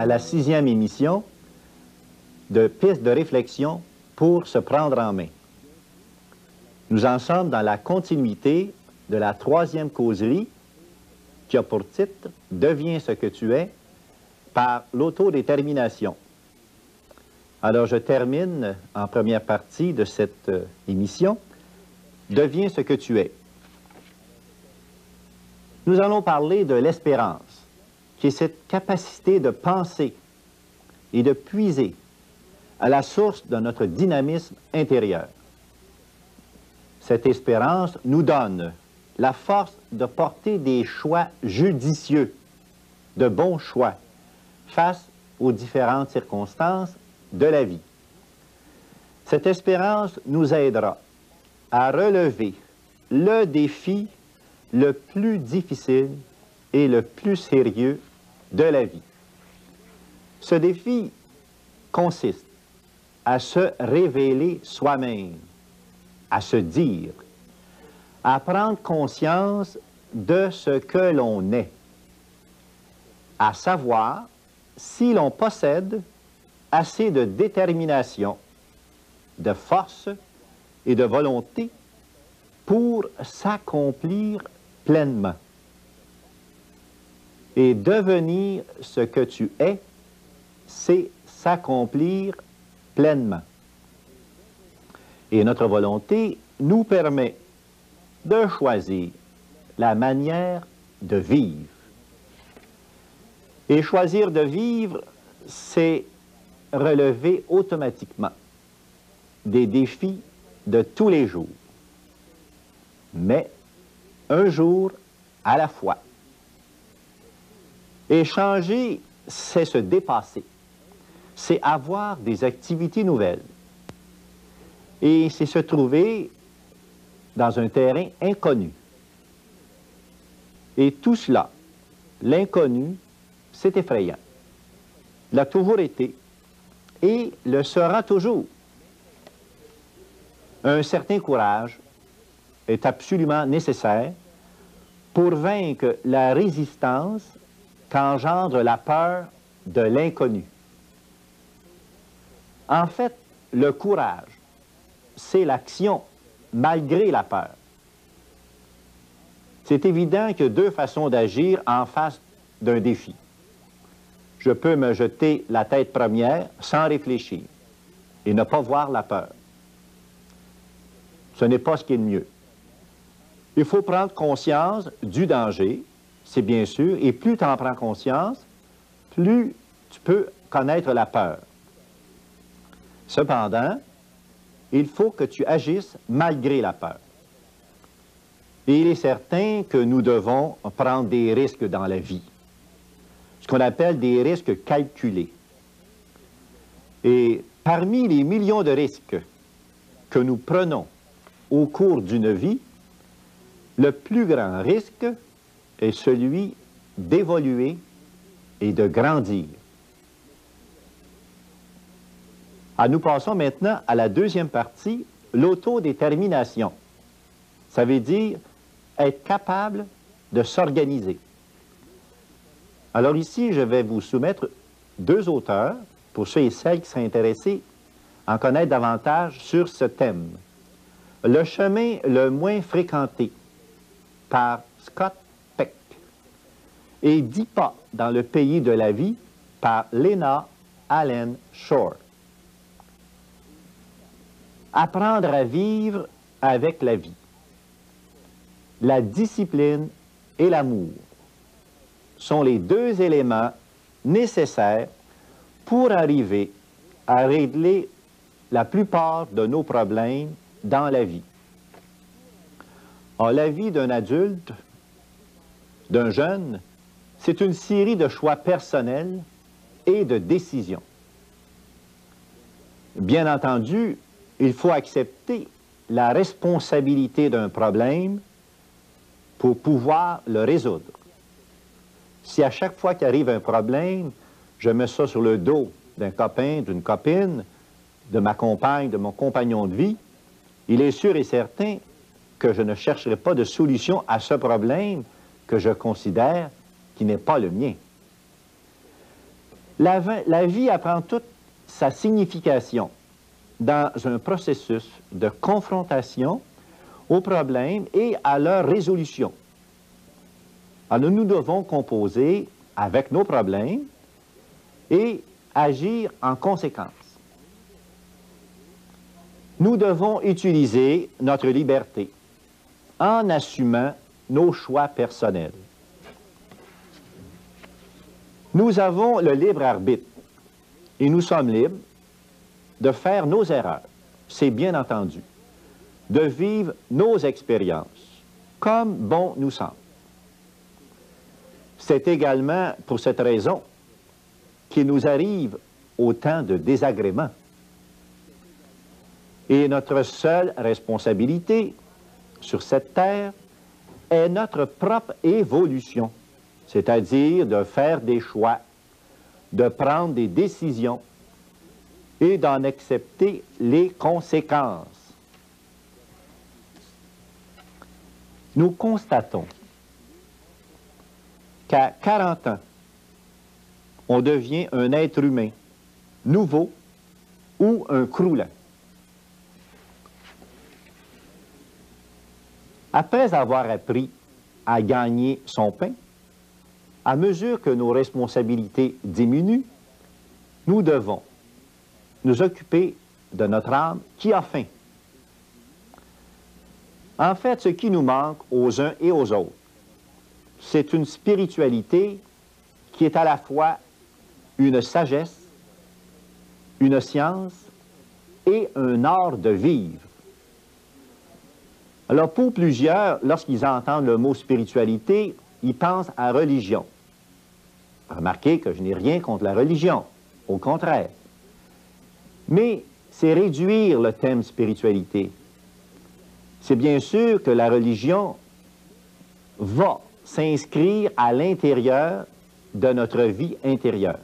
la 6e émission de Pistes de réflexion pour se prendre en main. Nous en sommes dans la continuité de la 3e causerie qui a pour titre « Deviens ce que tu es » par l'autodétermination. Alors je termine en première partie de cette émission « Deviens ce que tu es ». Nous allons parler de l'espérance, qui est cette capacité de penser et de puiser à la source de notre dynamisme intérieur. Cette espérance nous donne la force de porter des choix judicieux, de bons choix, face aux différentes circonstances de la vie. Cette espérance nous aidera à relever le défi le plus difficile et le plus sérieux de la vie. Ce défi consiste à se révéler soi-même, à se dire, à prendre conscience de ce que l'on est, à savoir si l'on possède assez de détermination, de force et de volonté pour s'accomplir pleinement. Et devenir ce que tu es, c'est s'accomplir pleinement. Et notre volonté nous permet de choisir la manière de vivre. Et choisir de vivre, c'est relever automatiquement des défis de tous les jours, mais un jour à la fois. Et changer, c'est se dépasser, c'est avoir des activités nouvelles, et c'est se trouver dans un terrain inconnu. Et tout cela, l'inconnu, c'est effrayant. L'a toujours été et le sera toujours. Un certain courage est absolument nécessaire pour vaincre la résistance qu'engendre la peur de l'inconnu. En fait, le courage, c'est l'action malgré la peur. C'est évident qu'il y a deux façons d'agir en face d'un défi. Je peux me jeter la tête première sans réfléchir et ne pas voir la peur. Ce n'est pas ce qui est le mieux. Il faut prendre conscience du danger, c'est bien sûr, et plus tu en prends conscience, plus tu peux connaître la peur. Cependant, il faut que tu agisses malgré la peur. Et il est certain que nous devons prendre des risques dans la vie, ce qu'on appelle des risques calculés. Et parmi les millions de risques que nous prenons au cours d'une vie, le plus grand risque est celui d'évoluer et de grandir. Nous passons maintenant à la deuxième partie, l'autodétermination. Ça veut dire être capable de s'organiser. Alors ici, je vais vous soumettre deux auteurs, pour ceux et celles qui seraient intéressés à en connaître davantage sur ce thème. Le chemin le moins fréquenté, par Scott Peck, et 10 pas dans le pays de la vie, par Lena Allen Shore. Apprendre à vivre avec la vie. La discipline et l'amour sont les deux éléments nécessaires pour arriver à régler la plupart de nos problèmes dans la vie. La vie d'un adulte, d'un jeune, c'est une série de choix personnels et de décisions. Bien entendu, il faut accepter la responsabilité d'un problème pour pouvoir le résoudre. Si à chaque fois qu'arrive un problème, je mets ça sur le dos d'un copain, d'une copine, de ma compagne, de mon compagnon de vie, il est sûr et certain que je ne chercherai pas de solution à ce problème que je considère qui n'est pas le mien. La vie apprend toute sa signification dans un processus de confrontation aux problèmes et à leur résolution. Alors nous devons composer avec nos problèmes et agir en conséquence. Nous devons utiliser notre liberté en assumant nos choix personnels. Nous avons le libre arbitre et nous sommes libres de faire nos erreurs, c'est bien entendu, de vivre nos expériences comme bon nous semble. C'est également pour cette raison qu'il nous arrive autant de désagréments. Et notre seule responsabilité sur cette terre est notre propre évolution, c'est-à-dire de faire des choix, de prendre des décisions et d'en accepter les conséquences. Nous constatons qu'à 40 ans, on devient un être humain nouveau ou un croulant. Après avoir appris à gagner son pain, à mesure que nos responsabilités diminuent, nous devons nous occuper de notre âme qui a faim. En fait, ce qui nous manque aux uns et aux autres, c'est une spiritualité qui est à la fois une sagesse, une science et un art de vivre. Alors, pour plusieurs, lorsqu'ils entendent le mot spiritualité, ils pensent à religion. Remarquez que je n'ai rien contre la religion, au contraire. Mais c'est réduire le thème spiritualité. C'est bien sûr que la religion va s'inscrire à l'intérieur de notre vie intérieure.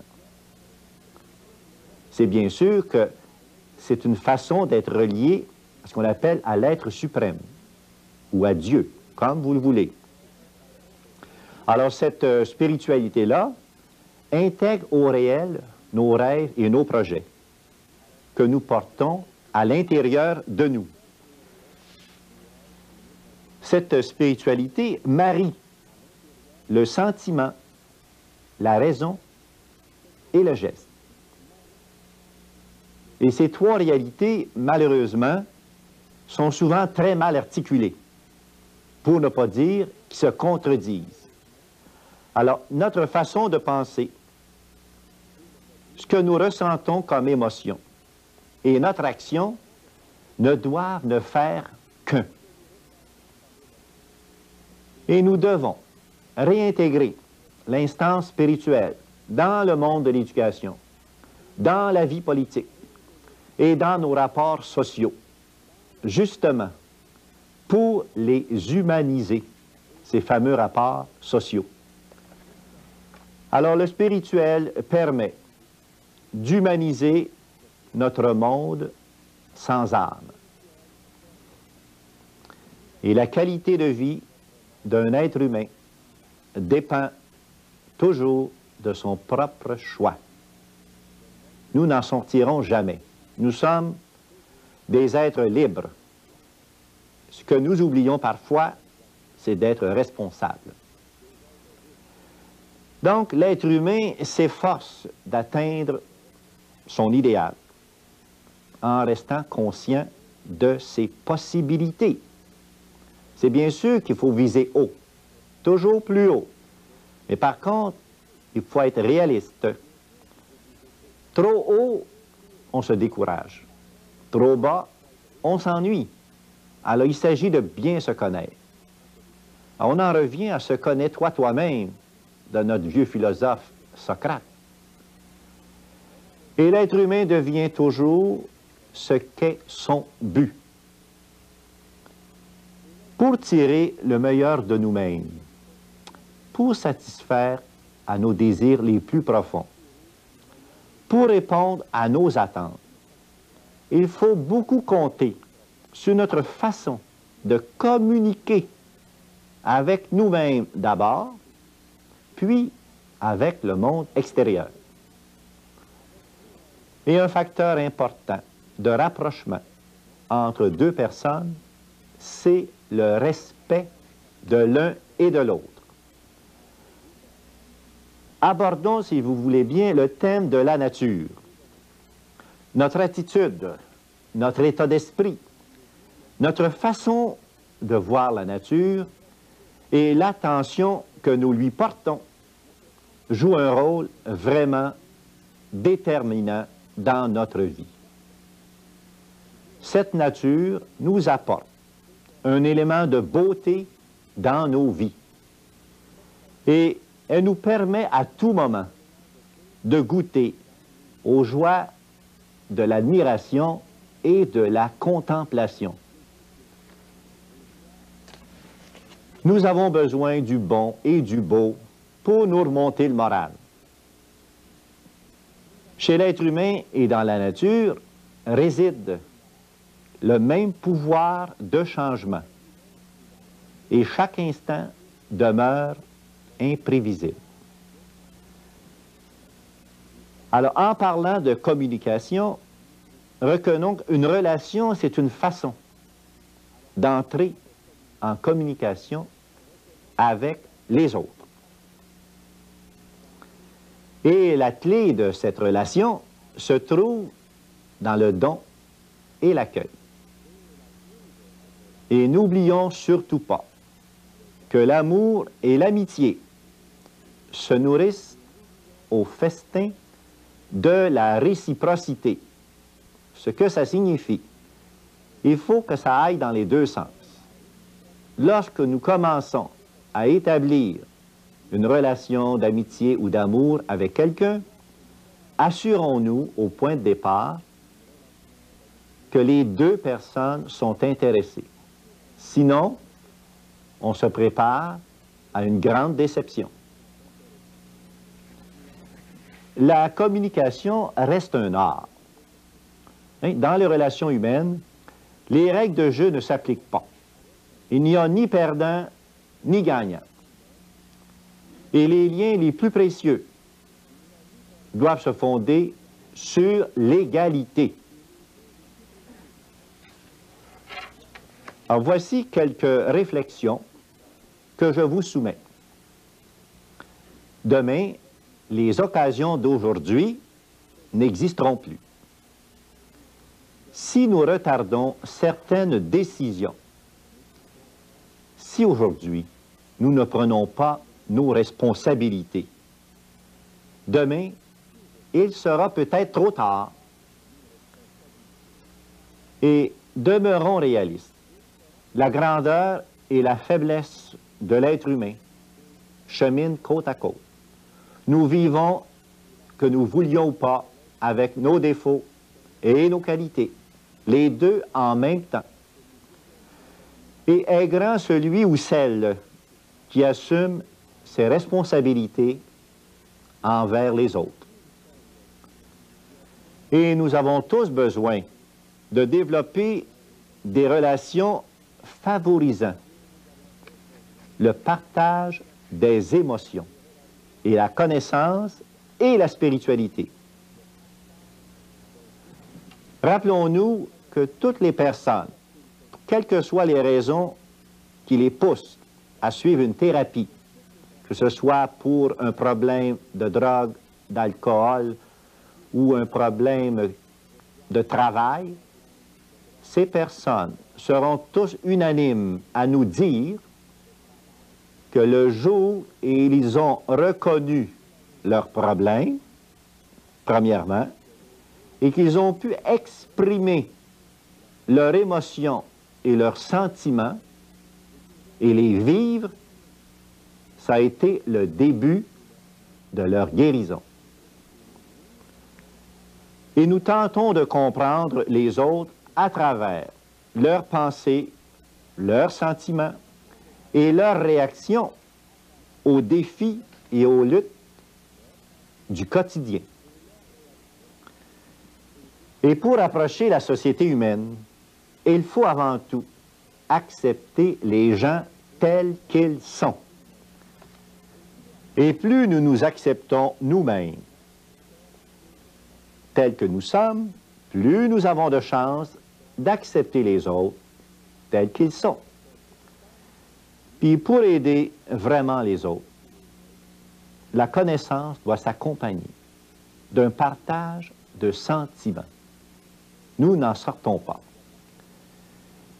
C'est bien sûr que c'est une façon d'être relié à ce qu'on appelle à l'être suprême, ou à Dieu, comme vous le voulez. Alors cette spiritualité-là intègre au réel nos rêves et nos projets que nous portons à l'intérieur de nous. Cette spiritualité marie le sentiment, la raison et le geste. Et ces trois réalités, malheureusement, sont souvent très mal articulées, pour ne pas dire qui se contredisent. Alors, notre façon de penser, ce que nous ressentons comme émotion et notre action ne doivent ne faire qu'un. Et nous devons réintégrer l'instance spirituelle dans le monde de l'éducation, dans la vie politique et dans nos rapports sociaux, justement pour les humaniser, ces fameux rapports sociaux. Alors le spirituel permet d'humaniser notre monde sans âme. Et la qualité de vie d'un être humain dépend toujours de son propre choix. Nous n'en sortirons jamais. Nous sommes des êtres libres. Ce que nous oublions parfois, c'est d'être responsables. Donc, l'être humain s'efforce d'atteindre son idéal en restant conscient de ses possibilités. C'est bien sûr qu'il faut viser haut, toujours plus haut. Mais par contre, il faut être réaliste. Trop haut, on se décourage. Trop bas, on s'ennuie. Alors, il s'agit de bien se connaître. Alors, on en revient à se connaître toi-même de notre vieux philosophe Socrate. Et l'être humain devient toujours ce qu'est son but. Pour tirer le meilleur de nous-mêmes, pour satisfaire à nos désirs les plus profonds, pour répondre à nos attentes, il faut beaucoup compter sur notre façon de communiquer avec nous-mêmes d'abord, puis avec le monde extérieur. Et un facteur important de rapprochement entre deux personnes, c'est le respect de l'un et de l'autre. Abordons, si vous voulez bien, le thème de la nature. Notre attitude, notre état d'esprit, notre façon de voir la nature et l'attention que nous lui portons jouent un rôle vraiment déterminant dans notre vie. Cette nature nous apporte un élément de beauté dans nos vies et elle nous permet à tout moment de goûter aux joies de l'admiration et de la contemplation. Nous avons besoin du bon et du beau pour nous remonter le moral. Chez l'être humain et dans la nature réside le même pouvoir de changement et chaque instant demeure imprévisible. Alors, en parlant de communication, reconnaissons qu'une relation, c'est une façon d'entrer en communication avec les autres. Et la clé de cette relation se trouve dans le don et l'accueil. Et n'oublions surtout pas que l'amour et l'amitié se nourrissent au festin de la réciprocité. Ce que ça signifie, il faut que ça aille dans les deux sens. Lorsque nous commençons à établir une relation d'amitié ou d'amour avec quelqu'un, assurons-nous au point de départ que les deux personnes sont intéressées. Sinon, on se prépare à une grande déception. La communication reste un art. Dans les relations humaines, les règles de jeu ne s'appliquent pas. Il n'y a ni perdant ni gagnant. Et les liens les plus précieux doivent se fonder sur l'égalité. Alors voici quelques réflexions que je vous soumets. Demain, les occasions d'aujourd'hui n'existeront plus. Si nous retardons certaines décisions, si aujourd'hui nous ne prenons pas nos responsabilités, demain, il sera peut-être trop tard. Et demeurons réalistes. La grandeur et la faiblesse de l'être humain cheminent côte à côte. Nous vivons, que nous voulions ou pas, avec nos défauts et nos qualités, les deux en même temps. Et est grand celui ou celle qui assume ses responsabilités envers les autres. Et nous avons tous besoin de développer des relations favorisant le partage des émotions et la connaissance et la spiritualité. Rappelons-nous que toutes les personnes, quelles que soient les raisons qui les poussent à suivre une thérapie, que ce soit pour un problème de drogue, d'alcool ou un problème de travail, ces personnes seront tous unanimes à nous dire que le jour où ils ont reconnu leurs problèmes, premièrement, et qu'ils ont pu exprimer leurs émotions et leurs sentiments et les vivre, ça a été le début de leur guérison. Et nous tentons de comprendre les autres à travers leurs pensées, leurs sentiments et leurs réactions aux défis et aux luttes du quotidien. Et pour approcher la société humaine, il faut avant tout accepter les gens tels qu'ils sont. Et plus nous nous acceptons nous-mêmes, tels que nous sommes, plus nous avons de chances d'accepter les autres tels qu'ils sont. Puis pour aider vraiment les autres, la connaissance doit s'accompagner d'un partage de sentiments. Nous n'en sortons pas.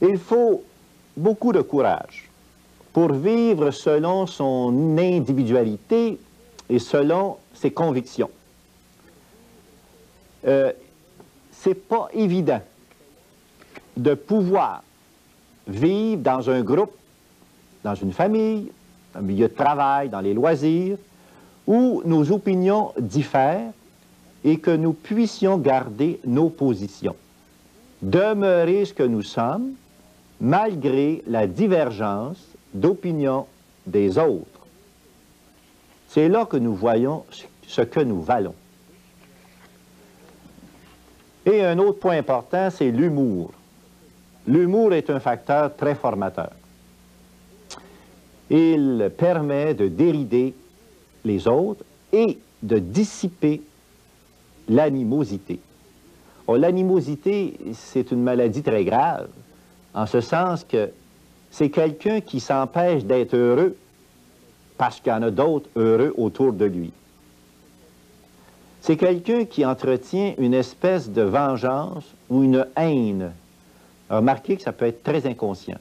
Il faut beaucoup de courage pour vivre selon son individualité et selon ses convictions. C'est pas évident de pouvoir vivre dans un groupe, dans une famille, un milieu de travail, dans les loisirs, où nos opinions diffèrent et que nous puissions garder nos positions. Demeurer ce que nous sommes, malgré la divergence d'opinion des autres. C'est là que nous voyons ce que nous valons. Et un autre point important, c'est l'humour. L'humour est un facteur très formateur. Il permet de dérider les autres et de dissiper l'animosité. Oh, l'animosité, c'est une maladie très grave, en ce sens que c'est quelqu'un qui s'empêche d'être heureux parce qu'il y en a d'autres heureux autour de lui. C'est quelqu'un qui entretient une espèce de vengeance ou une haine. Remarquez que ça peut être très inconscient.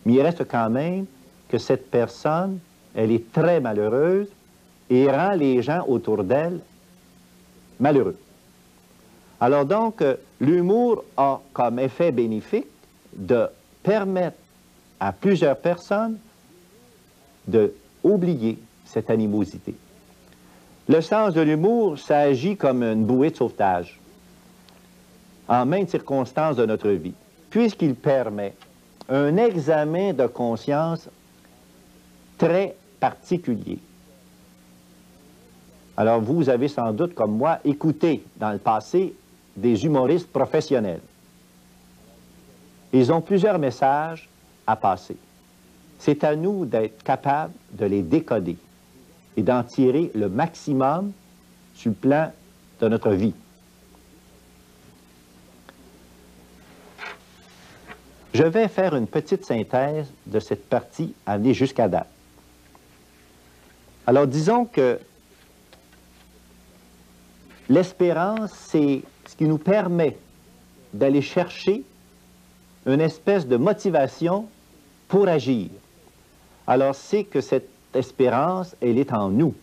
Mais il reste quand même que cette personne, elle est très malheureuse et rend les gens autour d'elle malheureux. Alors donc, l'humour a comme effet bénéfique de permettre à plusieurs personnes d'oublier cette animosité. Le sens de l'humour, ça agit comme une bouée de sauvetage en maintes circonstances de notre vie, puisqu'il permet un examen de conscience très particulier. Alors vous avez sans doute, comme moi, écouté dans le passé des humoristes professionnels. Ils ont plusieurs messages à passer. C'est à nous d'être capables de les décoder et d'en tirer le maximum sur le plan de notre vie. Je vais faire une petite synthèse de cette partie amenée jusqu'à date. Alors disons que l'espérance, c'est ce qui nous permet d'aller chercher une espèce de motivation pour agir. Alors c'est que cette espérance, elle est en nous.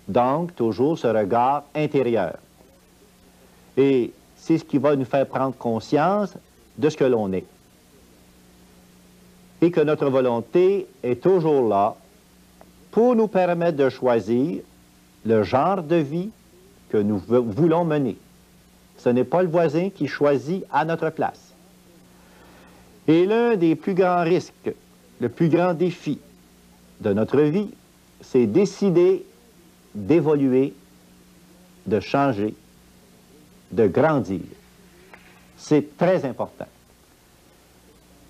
Donc, toujours ce regard intérieur. Et c'est ce qui va nous faire prendre conscience de ce que l'on est. Et que notre volonté est toujours là pour nous permettre de choisir le genre de vie que nous voulons mener. Ce n'est pas le voisin qui choisit à notre place. Et l'un des plus grands risques, le plus grand défi de notre vie, c'est décider d'évoluer, de changer, de grandir. C'est très important.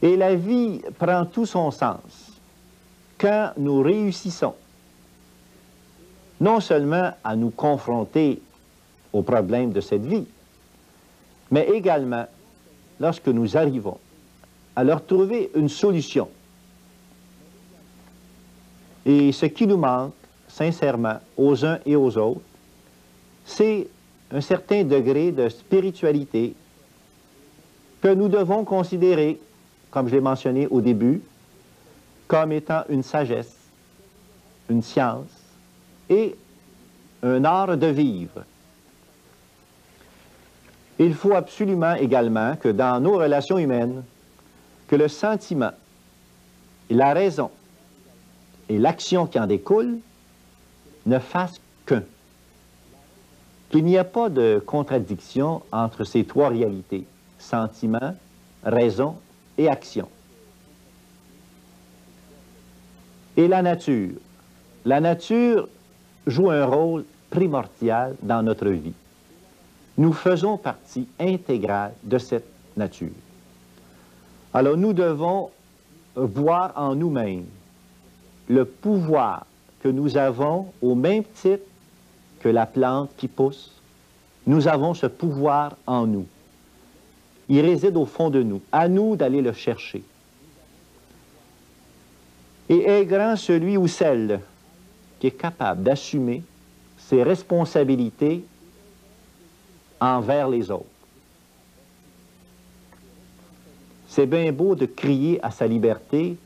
Et la vie prend tout son sens quand nous réussissons non seulement à nous confronter aux problèmes de cette vie, mais également lorsque nous arrivons à leur trouver une solution. Et ce qui nous manque, sincèrement, aux uns et aux autres, c'est un certain degré de spiritualité que nous devons considérer, comme je l'ai mentionné au début, comme étant une sagesse, une science et un art de vivre. Il faut absolument également que dans nos relations humaines, que le sentiment, et la raison et l'action qui en découle ne fassent qu'un. Qu'il n'y a pas de contradiction entre ces trois réalités, sentiment, raison et action. Et la nature. La nature joue un rôle primordial dans notre vie. Nous faisons partie intégrale de cette nature. Alors nous devons voir en nous-mêmes le pouvoir que nous avons au même titre que la plante qui pousse, Nous avons ce pouvoir en nous. Il réside au fond de nous. À nous d'aller le chercher. Et est grand celui ou celle qui est capable d'assumer ses responsabilités envers les autres. C'est bien beau de crier à sa liberté,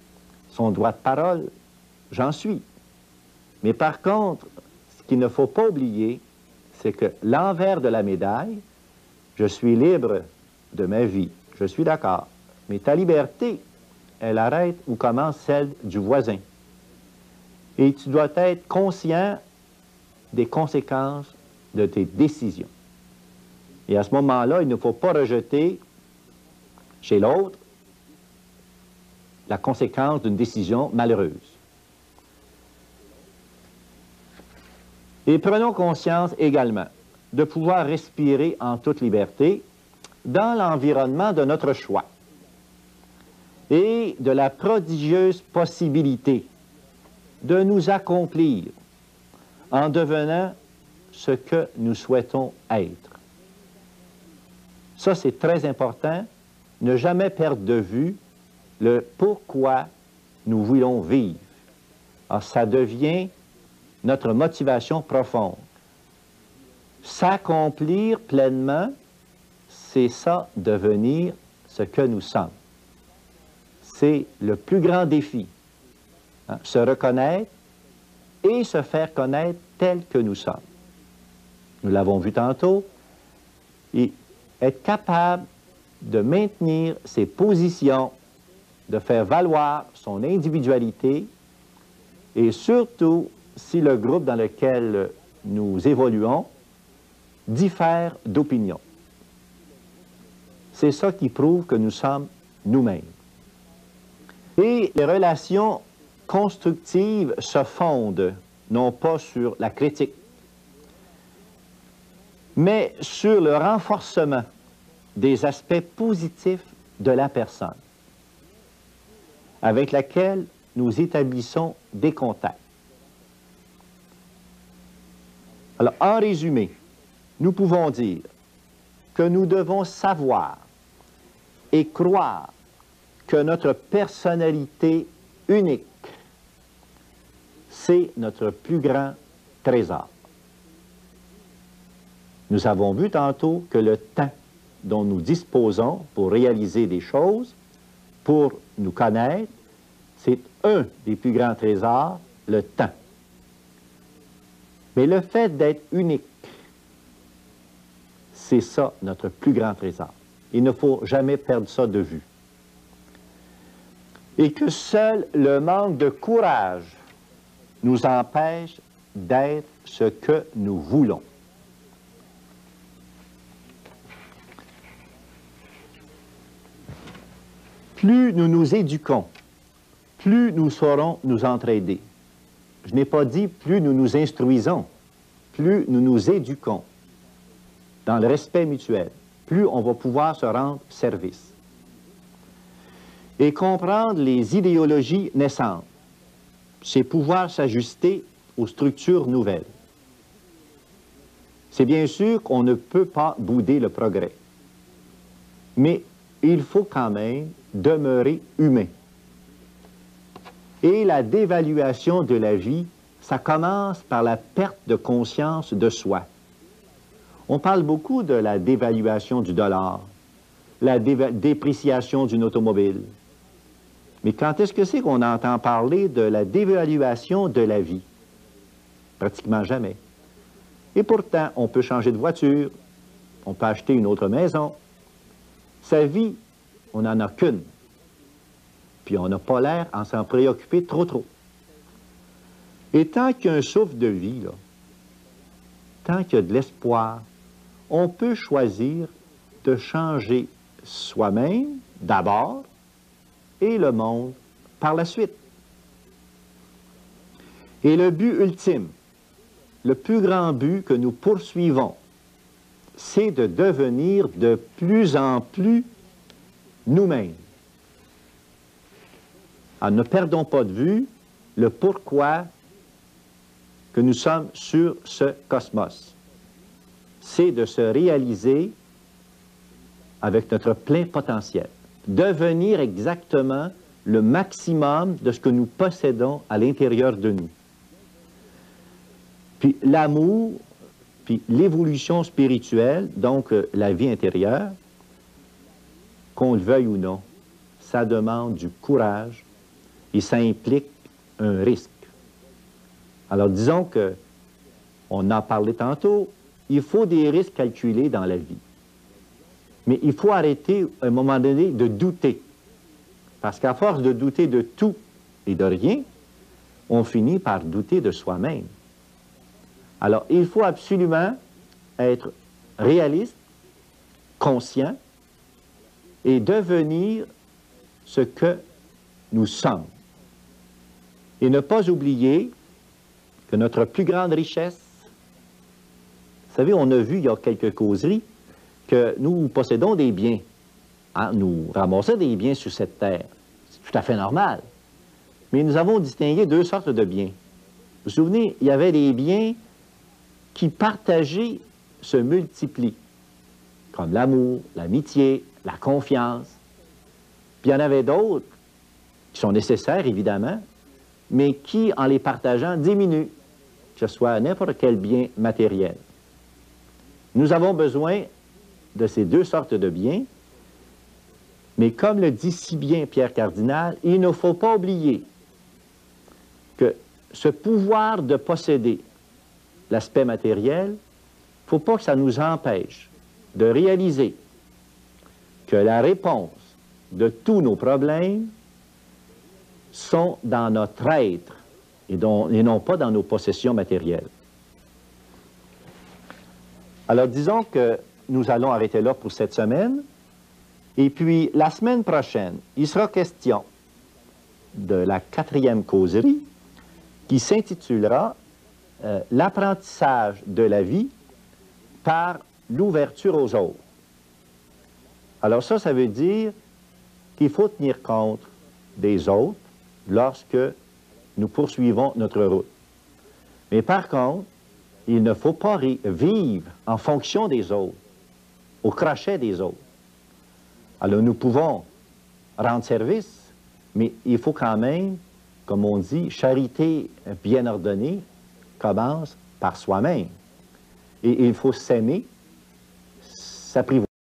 son droit de parole, j'en suis. Mais par contre, ce qu'il ne faut pas oublier, c'est que l'envers de la médaille, je suis libre de ma vie, je suis d'accord. Mais ta liberté, elle arrête où commence celle du voisin. Et tu dois être conscient des conséquences de tes décisions. Et à ce moment-là, il ne faut pas rejeter chez l'autre la conséquence d'une décision malheureuse. Et prenons conscience également de pouvoir respirer en toute liberté dans l'environnement de notre choix et de la prodigieuse possibilité de nous accomplir en devenant ce que nous souhaitons être. Ça, c'est très important, ne jamais perdre de vue le pourquoi nous voulons vivre. Alors, ça devient notre motivation profonde. S'accomplir pleinement, c'est ça, devenir ce que nous sommes. C'est le plus grand défi. Hein? Se reconnaître et se faire connaître tel que nous sommes. Nous l'avons vu tantôt. Et être capable de maintenir ses positions, de faire valoir son individualité et surtout, si le groupe dans lequel nous évoluons diffère d'opinion. C'est ça qui prouve que nous sommes nous-mêmes. Et les relations constructives se fondent non pas sur la critique, mais sur le renforcement des aspects positifs de la personne avec laquelle nous établissons des contacts. Alors, en résumé, nous pouvons dire que nous devons savoir et croire que notre personnalité unique, c'est notre plus grand trésor. Nous avons vu tantôt que le temps dont nous disposons pour réaliser des choses, pour nous connaître, c'est un des plus grands trésors, le temps. Mais le fait d'être unique, c'est ça notre plus grand trésor. Il ne faut jamais perdre ça de vue. Et que seul le manque de courage nous empêche d'être ce que nous voulons. Plus nous nous éduquons, plus nous saurons nous entraider. Je n'ai pas dit plus nous nous instruisons, plus nous nous éduquons dans le respect mutuel, plus on va pouvoir se rendre service. Et comprendre les idéologies naissantes, c'est pouvoir s'ajuster aux structures nouvelles. C'est bien sûr qu'on ne peut pas bouder le progrès, mais il faut quand même demeurer humain. Et la dévaluation de la vie, ça commence par la perte de conscience de soi. On parle beaucoup de la dévaluation du dollar, la dépréciation d'une automobile. Mais quand est-ce que c'est qu'on entend parler de la dévaluation de la vie? Pratiquement jamais. Et pourtant, on peut changer de voiture, on peut acheter une autre maison. Sa vie, on n'en a qu'une. Puis on n'a pas l'air à s'en préoccuper trop. Et tant qu'il y a un souffle de vie, là, tant qu'il y a de l'espoir, on peut choisir de changer soi-même d'abord et le monde par la suite. Et le but ultime, le plus grand but que nous poursuivons, c'est de devenir de plus en plus nous-mêmes. Alors, ne perdons pas de vue le pourquoi que nous sommes sur ce cosmos. c'est de se réaliser avec notre plein potentiel, devenir exactement le maximum de ce que nous possédons à l'intérieur de nous. Puis l'amour, puis l'évolution spirituelle, donc la vie intérieure, qu'on le veuille ou non, ça demande du courage et ça implique un risque. Alors disons que, on en parlait tantôt, il faut des risques calculés dans la vie. Mais il faut arrêter à un moment donné de douter. Parce qu'à force de douter de tout et de rien, on finit par douter de soi-même. Alors, il faut absolument être réaliste, conscient, et devenir ce que nous sommes. Et ne pas oublier que notre plus grande richesse, vous savez, on a vu il y a quelques causeries que nous possédons des biens. Hein, nous ramassons des biens sur cette terre. C'est tout à fait normal. Mais nous avons distingué deux sortes de biens. Vous vous souvenez, il y avait des biens qui partagés se multiplient, comme l'amour, l'amitié, la confiance. Puis il y en avait d'autres qui sont nécessaires, évidemment, mais qui, en les partageant, diminuent, que ce soit n'importe quel bien matériel. Nous avons besoin de ces deux sortes de biens, mais comme le dit si bien Pierre Cardinal, il ne faut pas oublier que ce pouvoir de posséder l'aspect matériel, il ne faut pas que ça nous empêche de réaliser que la réponse de tous nos problèmes sont dans notre être et non pas dans nos possessions matérielles. Alors disons que nous allons arrêter là pour cette semaine. Et puis, la semaine prochaine, il sera question de la 4e causerie qui s'intitulera l'apprentissage de la vie par l'ouverture aux autres. Alors ça veut dire qu'il faut tenir compte des autres lorsque nous poursuivons notre route. Mais par contre, il ne faut pas vivre en fonction des autres, au crochet des autres. Alors nous pouvons rendre service, mais il faut quand même, comme on dit, charité bien ordonnée commence par soi-même. Et il faut s'aimer, s'apprivoiser.